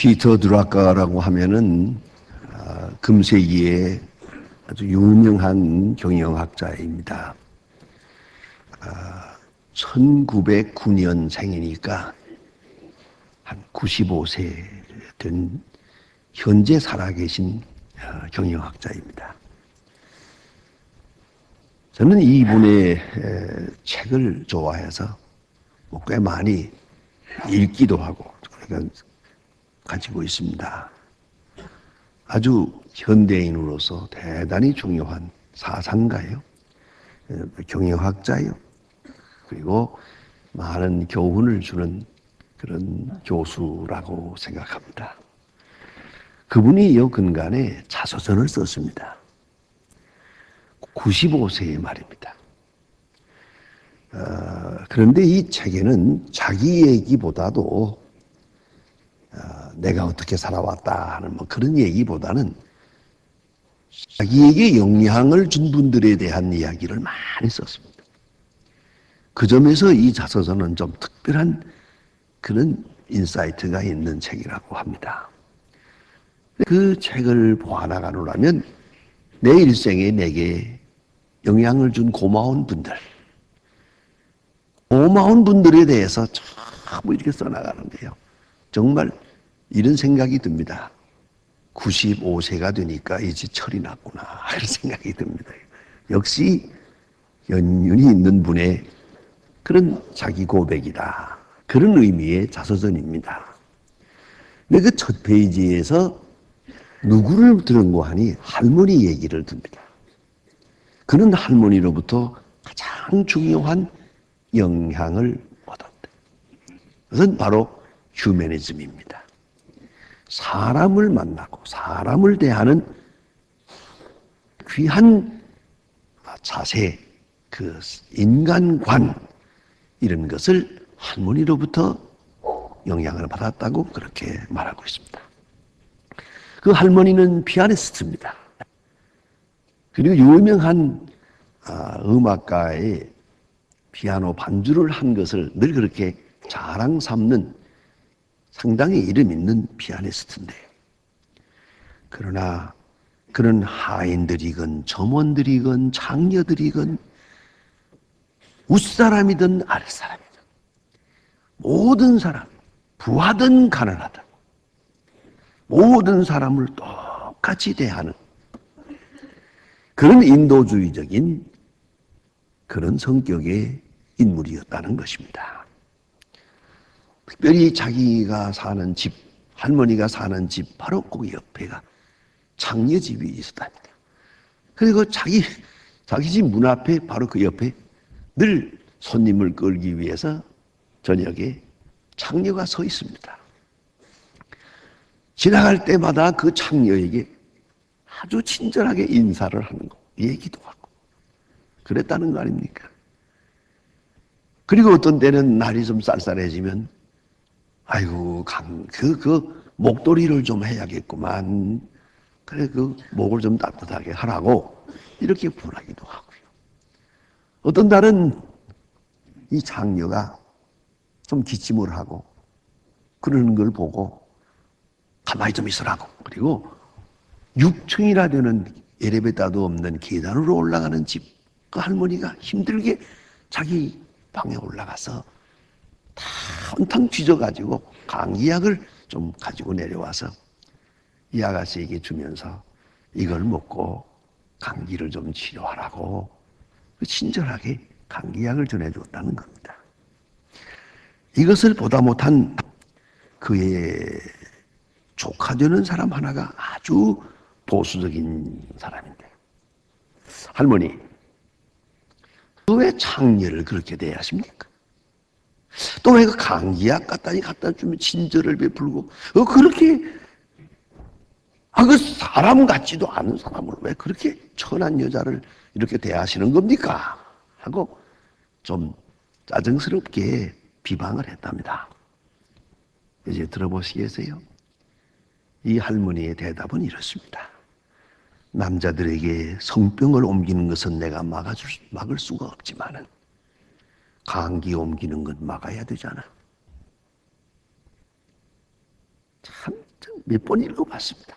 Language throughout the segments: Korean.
피터 드라커라고 하면은 금세기에 아주 유명한 경영학자입니다. 1909년생이니까 한 95세 된 현재 살아계신 경영학자입니다. 저는 이분의 책을 좋아해서 꽤 많이 읽기도 하고 그러니까 가지고 있습니다. 아주 현대인으로서 대단히 중요한 사상가예요. 경영학자예요. 그리고 많은 교훈을 주는 그런 교수라고 생각합니다. 그분이 요 근간에 자서전을 썼습니다. 95세의 말입니다. 그런데 이 책에는 자기 얘기보다도 내가 어떻게 살아왔다 하는 그런 얘기보다는 자기에게 영향을 준 분들에 대한 이야기를 많이 썼습니다. 그 점에서 이 자서전은 좀 특별한 그런 인사이트가 있는 책이라고 합니다. 그 책을 보아나가려면 내 일생에 내게 영향을 준 고마운 분들에 대해서 전부 이렇게 써나가는데요. 정말 이런 생각이 듭니다. 95세가 되니까 이제 철이 났구나 이런 생각이 듭니다. 역시 연륜이 있는 분의 그런 자기 고백이다. 그런 의미의 자서전입니다. 근데 그 첫 페이지에서 누구를 들은 거 하니 할머니 얘기를 듭니다. 그는 할머니로부터 가장 중요한 영향을 얻었다. 그것은 바로 휴머니즘입니다. 사람을 만나고 사람을 대하는 귀한 자세, 그 인간관 이런 것을 할머니로부터 영향을 받았다고 그렇게 말하고 있습니다. 그 할머니는 피아니스트입니다. 그리고 유명한 음악가의 피아노 반주를 한 것을 늘 그렇게 자랑 삼는 상당히 이름 있는 피아니스트인데, 그러나 그런 하인들이건 점원들이건 장녀들이건 윗사람이든 아랫사람이든 모든 사람, 부하든 가난하든 모든 사람을 똑같이 대하는 그런 인도주의적인 그런 성격의 인물이었다는 것입니다. 특별히 자기가 사는 집, 할머니가 사는 집 바로 그 옆에가 장녀집이 있었답니다. 그리고 자기 집 문 앞에 바로 그 옆에 늘 손님을 끌기 위해서 저녁에 장녀가 서 있습니다. 지나갈 때마다 그 장녀에게 아주 친절하게 인사를 하는 거, 얘기도 하고 그랬다는 거 아닙니까? 그리고 어떤 때는 날이 좀 쌀쌀해지면 아이고 그 목도리를 좀 해야겠구만. 그래 그 목을 좀 따뜻하게 하라고 이렇게 권하기도 하고요. 어떤 날은 이 장녀가 좀 기침을 하고 그러는 걸 보고 가만히 좀 있으라고. 그리고 6층이나 되는 엘리베이터도 없는 계단으로 올라가는 집, 그 할머니가 힘들게 자기 방에 올라가서 다 온통 뒤져가지고 감기약을 좀 가지고 내려와서 이 아가씨에게 주면서 이걸 먹고 감기를 좀 치료하라고 친절하게 감기약을 전해줬다는 겁니다. 이것을 보다 못한 그의 조카 되는 사람 하나가 아주 보수적인 사람인데, 할머니, 왜 장녀를 그렇게 대하십니까? 또 왜 그 감기약 갖다 주면 친절을 베풀고 그렇게 그 사람 같지도 않은 사람을 왜 그렇게 천한 여자를 이렇게 대하시는 겁니까? 하고 좀 짜증스럽게 비방을 했답니다. 이제 들어보시겠어요? 이 할머니의 대답은 이렇습니다. 남자들에게 성병을 옮기는 것은 내가 막을 수가 없지만은 감기 옮기는 건 막아야 되잖아. 참 몇 번 읽어봤습니다.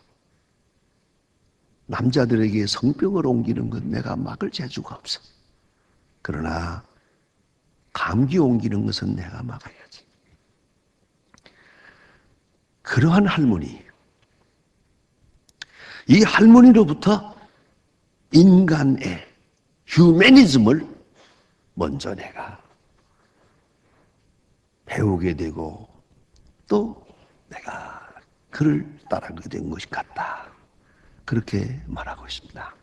남자들에게 성병을 옮기는 건 내가 막을 재주가 없어. 그러나 감기 옮기는 것은 내가 막아야지. 그러한 할머니, 이 할머니로부터 인간의 휴머니즘을 먼저 내가 배우게 되고 또 내가 그를 따라가게 된 것이 같다. 그렇게 말하고 있습니다.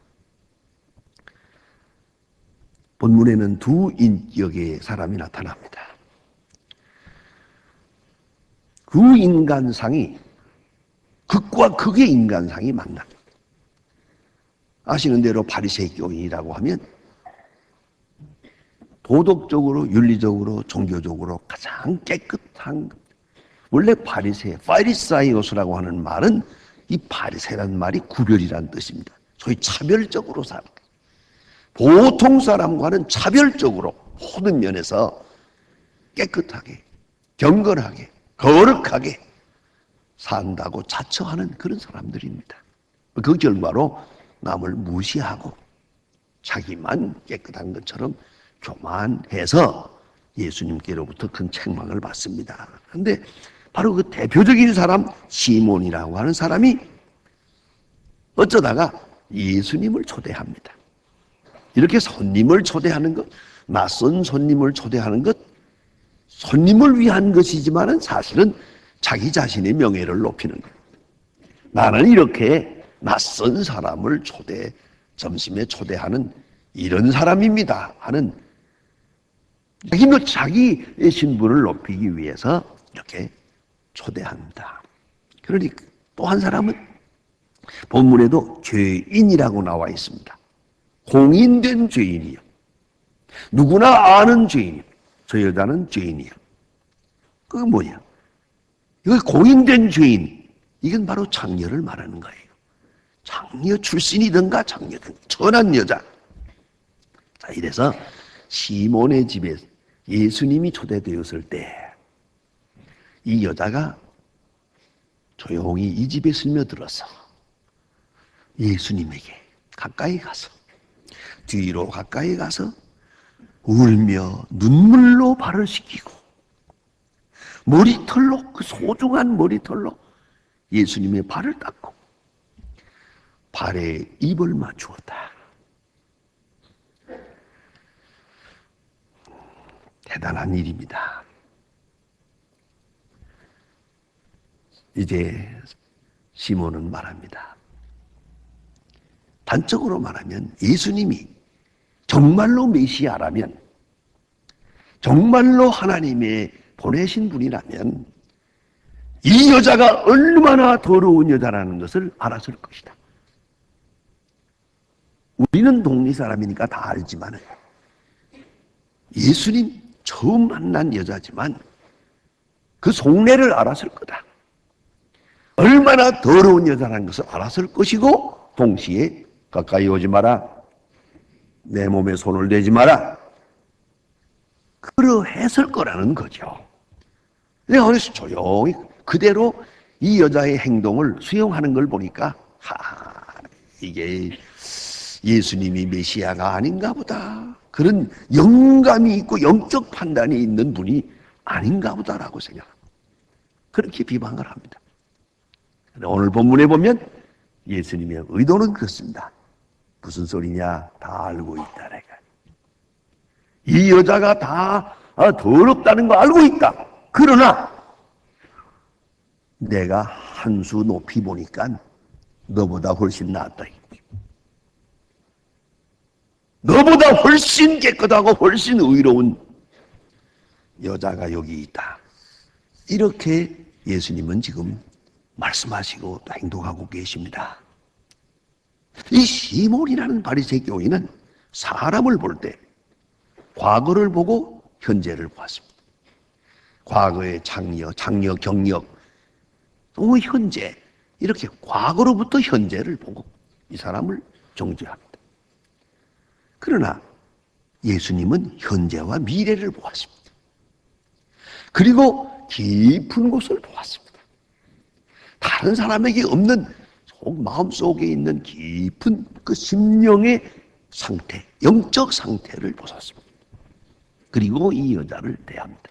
본문에는 두 인격의 사람이 나타납니다. 그 인간상이 극과 극의 인간상이 만납니다. 아시는 대로 바리새인 교인이라고 하면 도덕적으로, 윤리적으로, 종교적으로 가장 깨끗한, 원래 파리사이오스라고 하는 말은 이 바리새라는 말이 구별이라는 뜻입니다. 소위 차별적으로 사는, 보통 사람과는 차별적으로 모든 면에서 깨끗하게, 경건하게, 거룩하게 산다고 자처하는 그런 사람들입니다. 그 결과로 남을 무시하고 자기만 깨끗한 것처럼 교만해서 예수님께로부터 큰 책망을 받습니다. 그런데 바로 그 대표적인 사람 시몬이라고 하는 사람이 어쩌다가 예수님을 초대합니다. 이렇게 손님을 초대하는 것, 낯선 손님을 초대하는 것, 손님을 위한 것이지만은 사실은 자기 자신의 명예를 높이는 거예요. 나는 이렇게 낯선 사람을 점심에 초대하는 이런 사람입니다 하는 자기의 신분을 높이기 위해서 이렇게 초대합니다. 그러니 또 한 사람은 본문에도 죄인이라고 나와 있습니다. 공인된 죄인이요. 누구나 아는 죄인이요. 저 여자는 죄인이요. 그게 뭐냐? 이거 공인된 죄인. 이건 바로 장녀를 말하는 거예요. 장녀 출신이든가 장녀든 천한 여자. 자, 이래서 시몬의 집에 예수님이 초대되었을 때 이 여자가 조용히 이 집에 스며들어서 예수님에게 가까이 가서 뒤로 가까이 가서 울며 눈물로 발을 씻기고 머리털로, 그 소중한 머리털로 예수님의 발을 닦고 발에 입을 맞추었다. 대단한 일입니다. 이제 시몬은 말합니다. 단적으로 말하면 예수님이 정말로 메시아라면, 정말로 하나님의 보내신 분이라면 이 여자가 얼마나 더러운 여자라는 것을 알았을 것이다. 우리는 동네 사람이니까 다 알지만 예수님 처음 만난 여자지만 그 속내를 알았을 거다. 얼마나 더러운 여자라는 것을 알았을 것이고 동시에 가까이 오지 마라, 내 몸에 손을 대지 마라, 그러했을 거라는 거죠. 내가 그래서 조용히 그대로 이 여자의 행동을 수용하는 걸 보니까 이게 예수님이 메시아가 아닌가 보다, 그런 영감이 있고 영적 판단이 있는 분이 아닌가 보다라고 생각합니다. 그렇게 비방을 합니다. 오늘 본문에 보면 예수님의 의도는 그렇습니다. 무슨 소리냐? 다 알고 있다. 내가 이 여자가 다 더럽다는 거 알고 있다. 그러나 내가 한 수 높이 보니까 너보다 훨씬 낫다. 너보다 훨씬 깨끗하고 훨씬 의로운 여자가 여기 있다. 이렇게 예수님은 지금 말씀하시고 또 행동하고 계십니다. 이 시몬이라는 바리새인 교인은 사람을 볼 때 과거를 보고 현재를 보았습니다. 과거의 장려, 경력, 또 현재, 이렇게 과거로부터 현재를 보고 이 사람을 정죄합니다. 그러나 예수님은 현재와 미래를 보았습니다. 그리고 깊은 곳을 보았습니다. 다른 사람에게 없는 마음속에 있는 깊은 그 심령의 상태, 영적 상태를 보셨습니다. 그리고 이 여자를 대합니다.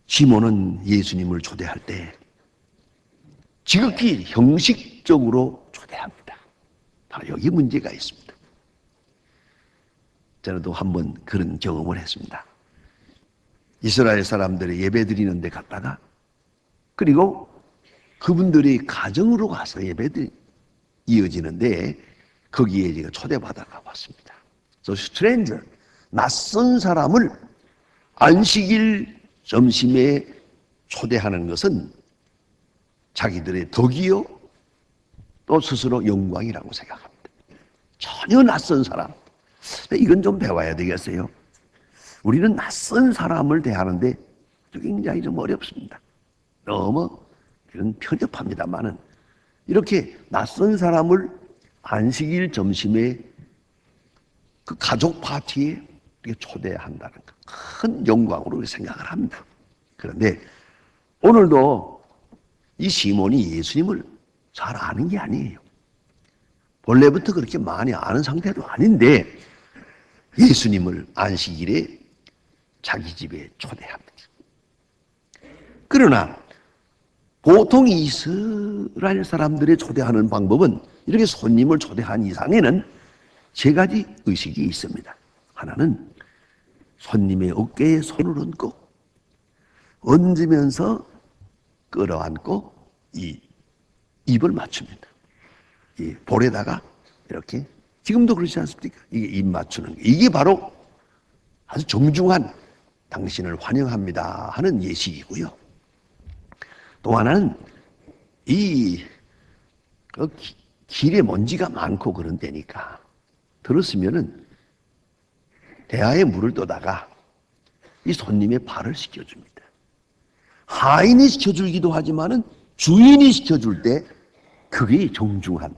시몬은 예수님을 초대할 때 지극히 형식적으로 초대합니다. 바로 여기 문제가 있습니다. 저도 한번 그런 경험을 했습니다. 이스라엘 사람들이 예배 드리는 데 갔다가 그리고 그분들이 가정으로 가서 예배들이 이어지는데 거기에 제가 초대받아 가봤습니다. 그래서 스트레인저, 낯선 사람을 안식일 점심에 초대하는 것은 자기들의 덕이요 또 스스로 영광이라고 생각합니다. 전혀 낯선 사람. 이건 좀 배워야 되겠어요. 우리는 낯선 사람을 대하는데 굉장히 좀 어렵습니다. 너무 이런 편협합니다만은 이렇게 낯선 사람을 안식일 점심에 그 가족 파티에 이렇게 초대한다는 큰 영광으로 생각을 합니다. 그런데 오늘도 이 시몬이 예수님을 잘 아는 게 아니에요. 본래부터 그렇게 많이 아는 상태도 아닌데 예수님을 안식일에 자기 집에 초대합니다. 그러나 보통 이스라엘 사람들의 초대하는 방법은 이렇게 손님을 초대한 이상에는 세 가지 의식이 있습니다. 하나는 손님의 어깨에 손을 얹고 얹으면서 끌어안고 이 입을 맞춥니다. 이 볼에다가 이렇게 지금도 그렇지 않습니까? 이게 입 맞추는 게. 이게 바로 아주 정중한 당신을 환영합니다 하는 예식이고요. 또 하나는 길에 먼지가 많고 그런 데니까 들었으면은 대야에 물을 떠다가 이 손님의 발을 씻겨줍니다. 하인이 시켜주기도 하지만은 주인이 시켜줄 때 그게 정중한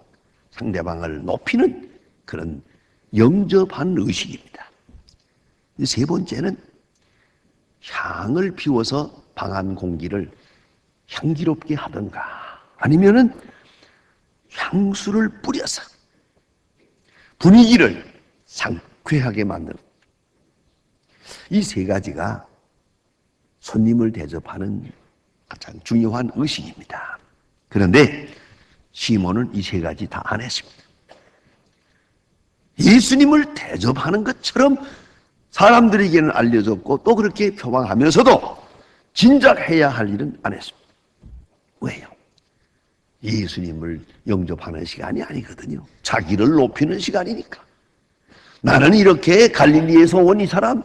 상대방을 높이는 그런 영접한 의식입니다. 세 번째는 향을 피워서 방 안 공기를 향기롭게 하던가 아니면은 향수를 뿌려서 분위기를 상쾌하게 만드는 이 세 가지가 손님을 대접하는 가장 중요한 의식입니다. 그런데 시몬은 이 세 가지 다 안 했습니다. 예수님을 대접하는 것처럼 사람들에게는 알려졌고 또 그렇게 표방하면서도 진작 해야 할 일은 안 했습니다. 왜요? 예수님을 영접하는 시간이 아니거든요. 자기를 높이는 시간이니까. 나는 이렇게 갈릴리에서 온 이 사람,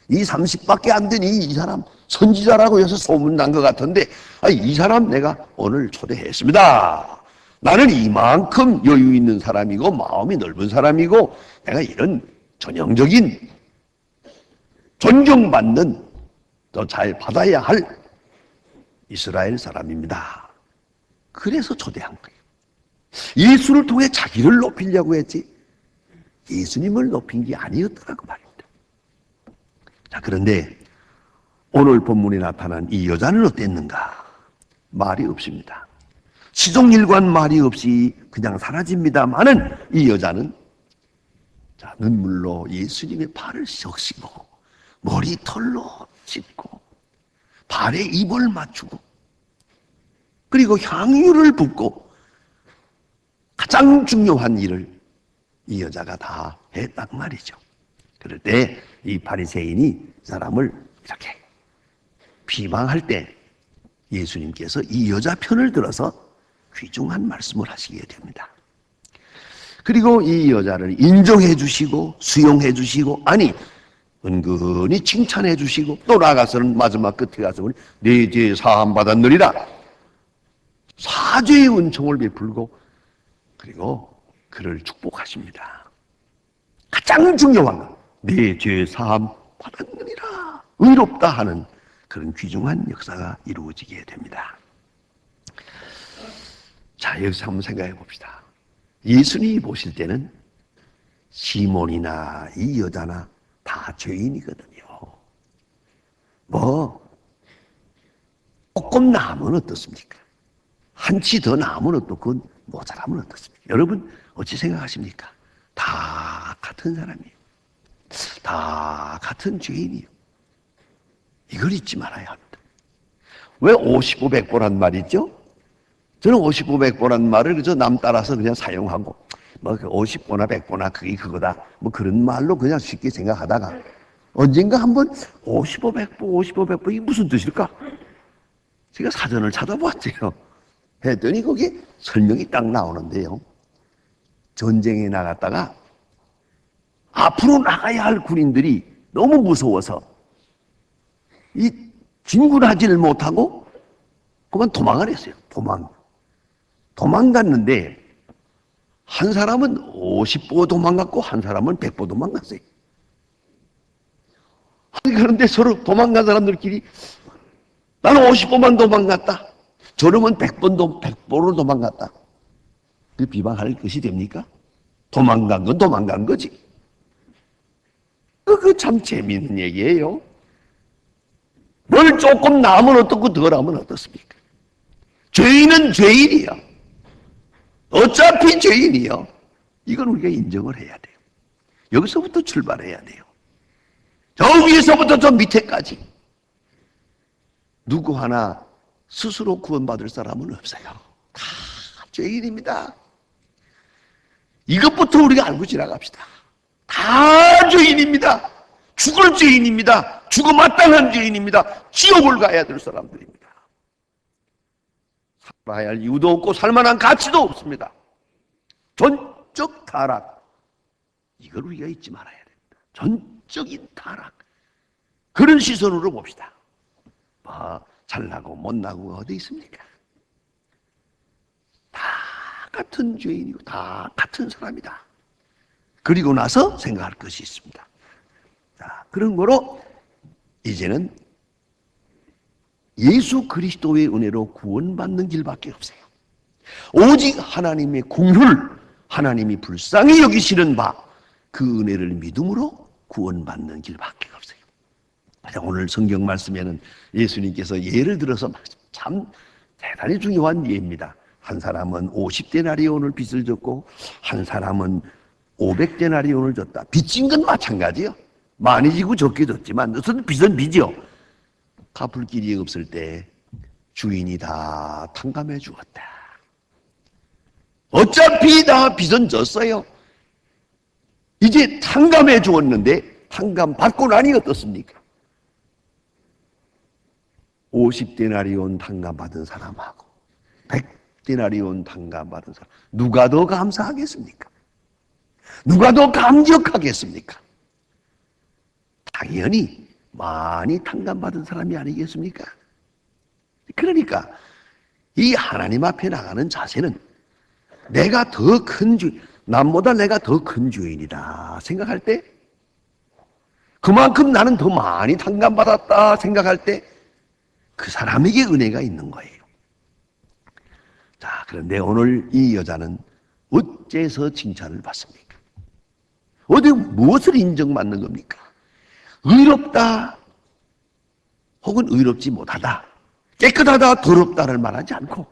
이 30밖에 안 되니 이 사람 선지자라고 해서 소문난 것 같은데 이 사람 내가 오늘 초대했습니다. 나는 이만큼 여유 있는 사람이고 마음이 넓은 사람이고 내가 이런 전형적인 존경받는 더 잘 받아야 할 이스라엘 사람입니다. 그래서 초대한 거예요. 예수를 통해 자기를 높이려고 했지 예수님을 높인 게 아니었더라고 말입니다. 자, 그런데 오늘 본문에 나타난 이 여자는 어땠는가? 말이 없습니다. 시종일관 말이 없이 그냥 사라집니다만은 이 여자는 자, 눈물로 예수님의 발을 적시고 머리털로 씻고 발에 입을 맞추고 그리고 향유를 붓고 가장 중요한 일을 이 여자가 다 했단 말이죠. 그럴 때 이 바리새인이 사람을 이렇게 비방할 때 예수님께서 이 여자 편을 들어서 귀중한 말씀을 하시게 됩니다. 그리고 이 여자를 인정해 주시고 수용해 주시고 아니 은근히 칭찬해 주시고 또 나가서는 마지막 끝에 가서 네 죄 사함 받았느니라 사죄의 은총을 베풀고 그리고 그를 축복하십니다. 가장 중요한 건 네 죄 사함 받았느니라 의롭다 하는 그런 귀중한 역사가 이루어지게 됩니다. 자, 여기서 한번 생각해 봅시다. 예수님이 보실 때는 시몬이나 이 여자나 다 죄인이거든요. 꼭 조금 나으면 어떻습니까? 한치 더 나으면 어떻고, 그건 모자라면 어떻습니까? 여러분, 어찌 생각하십니까? 다 같은 사람이에요. 다 같은 죄인이에요. 이걸 잊지 말아야 합니다. 왜 55, 100보란 말이죠? 저는 55, 100보란 말을 그저 남 따라서 그냥 사용하고, 뭐 50보나 100보나 그게 그거다. 뭐 그런 말로 그냥 쉽게 생각하다가 언젠가 한번 55, 100보, 55, 100보 이게 무슨 뜻일까? 제가 사전을 찾아봤어요. 했더니 거기에 설명이 딱 나오는데요. 전쟁에 나갔다가 앞으로 나가야 할 군인들이 너무 무서워서 이 진군하지를 못하고 그만 도망을 했어요. 도망갔는데 한 사람은 50보 도망갔고 한 사람은 100보 도망갔어요. 그런데 서로 도망간 사람들끼리 나는 50보만 도망갔다. 저놈은 100보로 도망갔다. 그 비방할 것이 됩니까? 도망간 건 도망간 거지. 그 참 재미있는 얘기예요. 뭘 조금 나으면 어떻고 덜 하면 어떻습니까? 죄인은 죄인이야. 어차피 죄인이요. 이건 우리가 인정을 해야 돼요. 여기서부터 출발해야 돼요. 저 위에서부터 저 밑에까지. 누구 하나 스스로 구원받을 사람은 없어요. 다 죄인입니다. 이것부터 우리가 알고 지나갑시다. 다 죄인입니다. 죽을 죄인입니다. 죽어마땅한 죄인입니다. 지옥을 가야 될 사람들입니다. 살아야 할 이유도 없고 살만한 가치도 없습니다. 전적 타락. 이걸 우리가 잊지 말아야 됩니다. 전적인 타락. 그런 시선으로 봅시다. 잘나고 못나고 어디 있습니까? 다 같은 죄인이고 다 같은 사람이다. 그리고 나서 생각할 것이 있습니다. 자, 그런 거로 이제는 예수 그리스도의 은혜로 구원받는 길밖에 없어요. 오직 하나님의 긍휼, 하나님이 불쌍히 여기시는 바 그 은혜를 믿음으로 구원받는 길밖에 없어요. 오늘 성경 말씀에는 예수님께서 예를 들어서 참 대단히 중요한 예입니다. 한 사람은 50데나리온을 빚을 졌고 한 사람은 500데나리온을 졌다. 빚진 건 마찬가지요. 많이 지고 적게 졌지만 어떤 빚은 빚이요. 갚을 길이 없을 때 주인이 다 탕감해 주었다. 어차피 다 빚은 졌어요. 이제 탕감해 주었는데 탕감 받고 나니 어떻습니까? 50데나리온 탕감 받은 사람하고 100데나리온 탕감 받은 사람 누가 더 감사하겠습니까? 누가 더 감격하겠습니까? 당연히 많이 탕감받은 사람이 아니겠습니까? 그러니까 이 하나님 앞에 나가는 자세는 내가 더 큰 죄인, 남보다 내가 더 큰 죄인이다 생각할 때, 그만큼 나는 더 많이 탕감받았다 생각할 때 그 사람에게 은혜가 있는 거예요. 자, 그런데 오늘 이 여자는 어째서 칭찬을 받습니까? 어디 무엇을 인정받는 겁니까? 의롭다 혹은 의롭지 못하다, 깨끗하다, 더럽다를 말하지 않고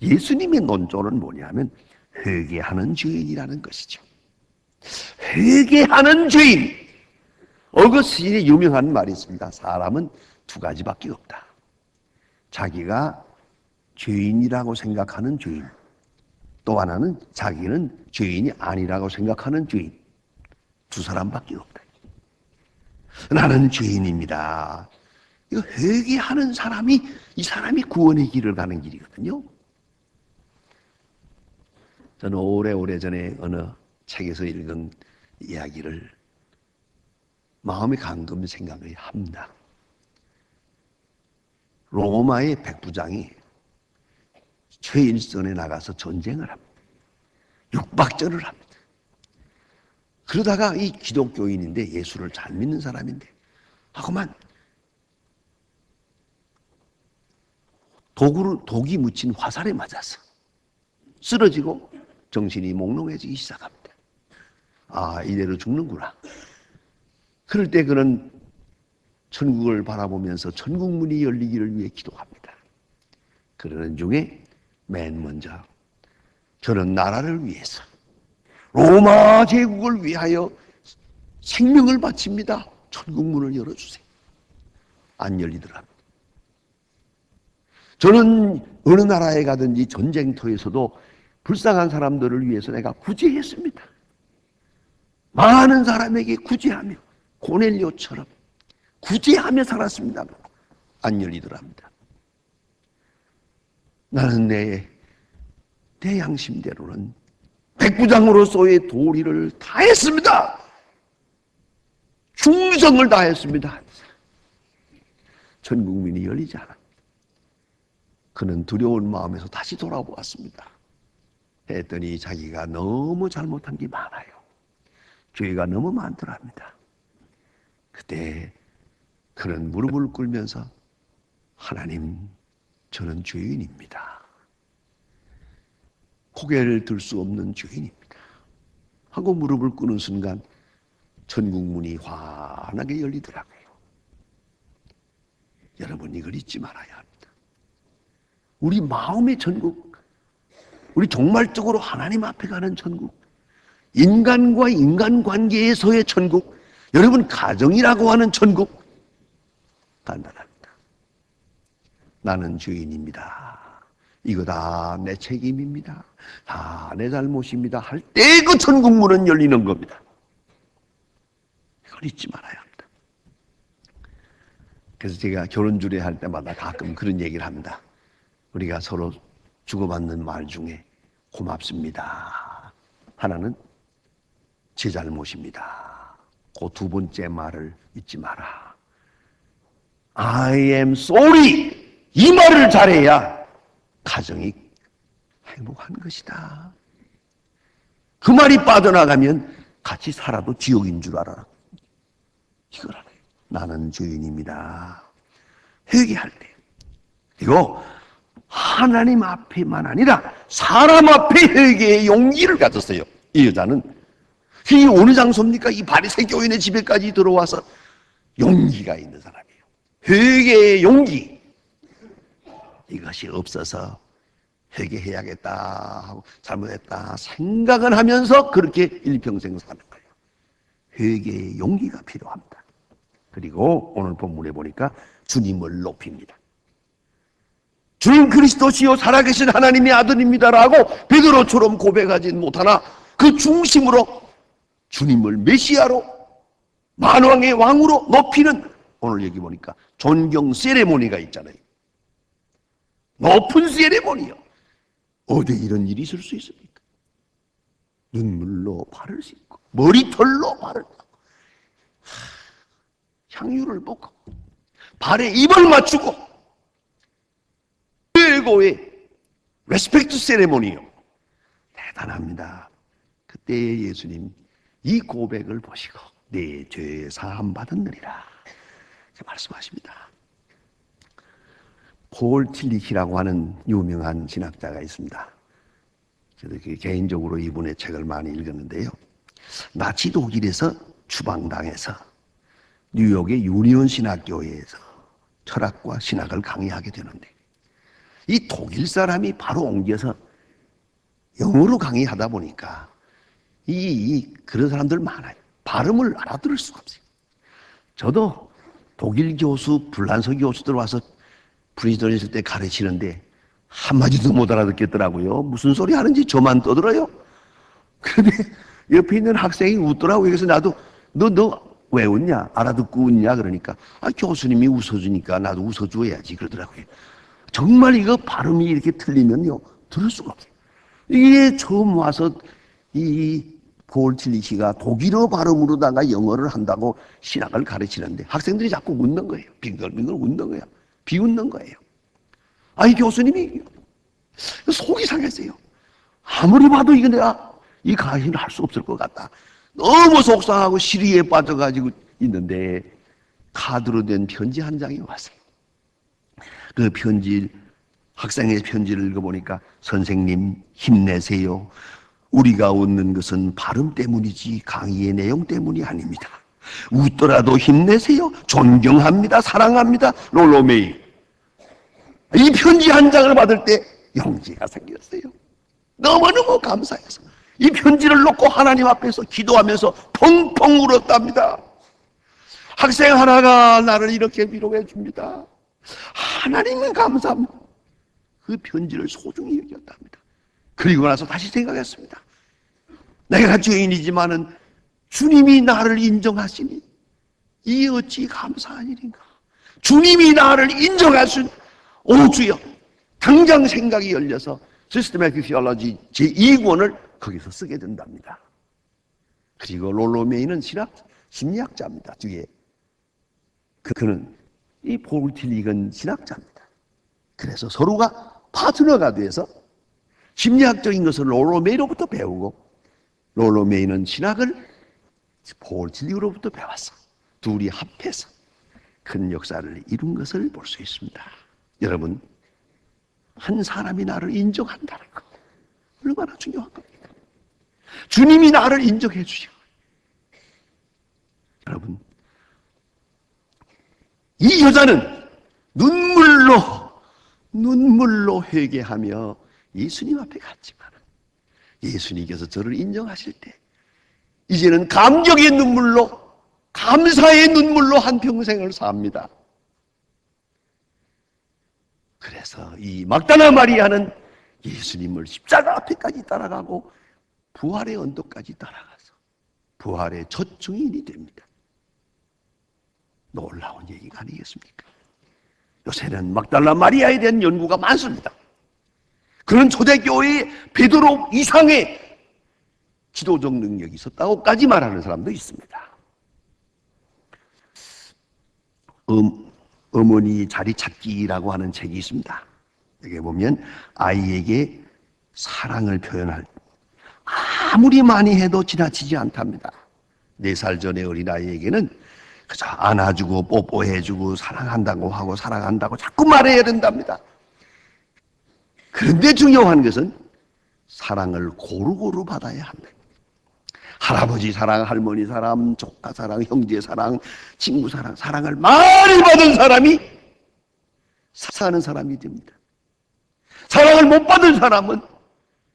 예수님의 논조는 뭐냐면 회개하는 죄인이라는 것이죠. 회개하는 죄인. 어거스틴의 유명한 말이 있습니다. 사람은 두 가지밖에 없다. 자기가 죄인이라고 생각하는 죄인, 또 하나는 자기는 죄인이 아니라고 생각하는 죄인. 두 사람밖에 없다. 나는 죄인입니다. 이거 회개하는 사람이, 이 사람이 구원의 길을 가는 길이거든요. 저는 오래전에 어느 책에서 읽은 이야기를 마음에 감금 생각을 합니다. 로마의 백부장이 최일선에 나가서 전쟁을 합니다. 육박전을 합니다. 그러다가 이 기독교인인데 예수를 잘 믿는 사람인데 하고만 독이 묻힌 화살에 맞아서 쓰러지고 정신이 몽롱해지기 시작합니다. 아, 이대로 죽는구나. 그럴 때 그는 천국을 바라보면서 천국 문이 열리기를 위해 기도합니다. 그러는 중에 맨 먼저 저는 나라를 위해서 로마 제국을 위하여 생명을 바칩니다. 천국 문을 열어주세요. 안 열리더랍니다. 저는 어느 나라에 가든지 전쟁터에서도 불쌍한 사람들을 위해서 내가 구제했습니다. 많은 사람에게 구제하며 고넬료처럼 구제하며 살았습니다. 안 열리더랍니다. 나는 내 양심대로는 백부장으로서의 도리를 다했습니다. 충성을 다했습니다. 전 국민이 열리지 않았습니다. 그는 두려운 마음에서 다시 돌아보았습니다. 했더니 자기가 너무 잘못한 게 많아요. 죄가 너무 많더랍니다. 그때 그는 무릎을 꿇으면서 하나님, 저는 죄인입니다. 고개를 들 수 없는 죄인입니다. 하고 무릎을 꿇는 순간 천국 문이 환하게 열리더라고요. 여러분, 이걸 잊지 말아야 합니다. 우리 마음의 천국, 우리 종말적으로 하나님 앞에 가는 천국, 인간과 인간관계에서의 천국, 여러분 가정이라고 하는 천국, 간단합니다. 나는 죄인입니다. 이거 다 내 책임입니다. 다 내 잘못입니다. 할 때 그 천국 문은 열리는 겁니다. 이걸 잊지 말아야 합니다. 그래서 제가 결혼 주례할 때마다 가끔 그런 얘기를 합니다. 우리가 서로 주고받는 말 중에 고맙습니다. 하나는 제 잘못입니다. 그 두 번째 말을 잊지 마라. I am sorry. 이 말을 잘해야 가정이 행복한 것이다. 그 말이 빠져나가면 같이 살아도 지옥인 줄 알아라. 이걸 알아요. 나는 죄인입니다. 회개할 때. 그리고 하나님 앞에만 아니라 사람 앞에 회개의 용기를 가졌어요. 이 여자는. 이 어느 장소입니까? 이 바리새 교인의 집에까지 들어와서 용기가 있는 사람이에요. 회개의 용기. 이것이 없어서 회개해야겠다 하고 잘못했다 생각은 하면서 그렇게 일평생 사는 거예요. 회개의 용기가 필요합니다. 그리고 오늘 본문에 보니까 주님을 높입니다. 주님 그리스도시요 살아계신 하나님의 아들입니다라고 베드로처럼 고백하지 못하나 그 중심으로 주님을 메시아로 만왕의 왕으로 높이는, 오늘 여기 보니까 존경 세레모니가 있잖아요. 높은 세레모니요. 어디 이런 일이 있을 수 있습니까? 눈물로 발을 씻고 머리털로 발을 닦고 향유를 붓고 발에 입을 맞추고 최고의 레스펙트 세레모니요. 대단합니다. 그때 예수님 이 고백을 보시고 내 죄 사함 받았느니라 말씀하십니다. 폴 틸리히라고 하는 유명한 신학자가 있습니다. 저도 개인적으로 이분의 책을 많이 읽었는데요. 나치 독일에서 추방당해서 뉴욕의 유니온 신학교회에서 철학과 신학을 강의하게 되는데 이 독일 사람이 바로 옮겨서 영어로 강의하다 보니까 그런 사람들 많아요. 발음을 알아들을 수가 없어요. 저도 독일 교수, 불란서 교수들 와서 프린스턴에 있을 때 가르치는데 한마디도 못 알아듣겠더라고요. 무슨 소리 하는지 저만 떠들어요. 그런데 옆에 있는 학생이 웃더라고요. 그래서 나도 너 왜 웃냐? 알아듣고 웃냐? 그러니까 교수님이 웃어주니까 나도 웃어줘야지 그러더라고요. 정말 이거 발음이 이렇게 틀리면요 들을 수가 없어요. 이게 처음 와서 이 폴 틸리히가 독일어 발음으로다가 영어를 한다고 신학을 가르치는데 학생들이 자꾸 웃는 거예요. 빙글빙글 웃는 거예요. 비웃는 거예요. 이 교수님이 속이 상했어요. 아무리 봐도 이거 내가 이 강의를 할 수 없을 것 같다. 너무 속상하고 시리에 빠져가지고 있는데 카드로 된 편지 한 장이 왔어요. 그 편지, 학생의 편지를 읽어보니까 선생님 힘내세요. 우리가 웃는 것은 발음 때문이지 강의의 내용 때문이 아닙니다. 웃더라도 힘내세요. 존경합니다. 사랑합니다. 롤로메이. 이 편지 한 장을 받을 때 용기가 생겼어요. 너무너무 감사해서 이 편지를 놓고 하나님 앞에서 기도하면서 펑펑 울었답니다. 학생 하나가 나를 이렇게 위로해 줍니다. 하나님은 감사합니다. 그 편지를 소중히 여겼답니다. 그리고 나서 다시 생각했습니다. 내가 죄인이지만은 주님이 나를 인정하시니 이 어찌 감사한 일인가. 주님이 나를 인정하신, 오 주여, 당장 생각이 열려서 시스테매틱 티올로지 제2권을 거기서 쓰게 된답니다. 그리고 롤로 메이는 심리학자입니다. 뒤에 그는 이 폴 틸리건 신학자입니다. 그래서 서로가 파트너가 돼서 심리학적인 것을 롤로 메이로부터 배우고 롤로 메이는 신학을 폴 틸리건으로부터 배웠어. 둘이 합해서 큰 역사를 이룬 것을 볼 수 있습니다. 여러분, 한 사람이 나를 인정한다는 것 얼마나 중요한 겁니까? 주님이 나를 인정해 주시고, 여러분, 이 여자는 눈물로 회개하며 예수님 앞에 갔지만 예수님께서 저를 인정하실 때 이제는 감격의 눈물로, 감사의 눈물로 한평생을 삽니다. 그래서 이 막달라 마리아는 예수님을 십자가 앞에까지 따라가고 부활의 언덕까지 따라가서 부활의 첫 증인이 됩니다. 놀라운 얘기가 아니겠습니까? 요새는 막달라 마리아에 대한 연구가 많습니다. 그는 초대교회의 베드로 이상의 지도적 능력이 있었다고까지 말하는 사람도 있습니다. 어머니 자리 찾기라고 하는 책이 있습니다. 여기 보면 아이에게 사랑을 표현할 아무리 많이 해도 지나치지 않답니다. 4살 전의 어린아이에게는 그저 안아주고 뽀뽀해주고 사랑한다고 하고 사랑한다고 자꾸 말해야 된답니다. 그런데 중요한 것은 사랑을 고루고루 받아야 합니다. 할아버지 사랑, 할머니 사랑, 조카 사랑, 형제 사랑, 친구 사랑, 사랑을 많이 받은 사람이 사는 사람이 됩니다. 사랑을 못 받은 사람은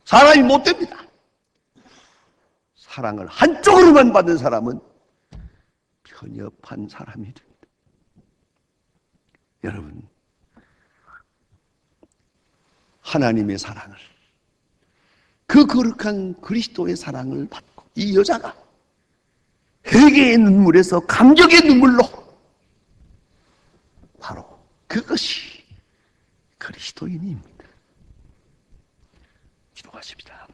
사람이 못 됩니다. 사랑을 한쪽으로만 받은 사람은 편협한 사람이 됩니다. 여러분, 하나님의 사랑을, 그 거룩한 그리스도의 사랑을 받고 이 여자가 회개의 눈물에서 감격의 눈물로 바로 그것이 그리스도인입니다. 기도하십시다.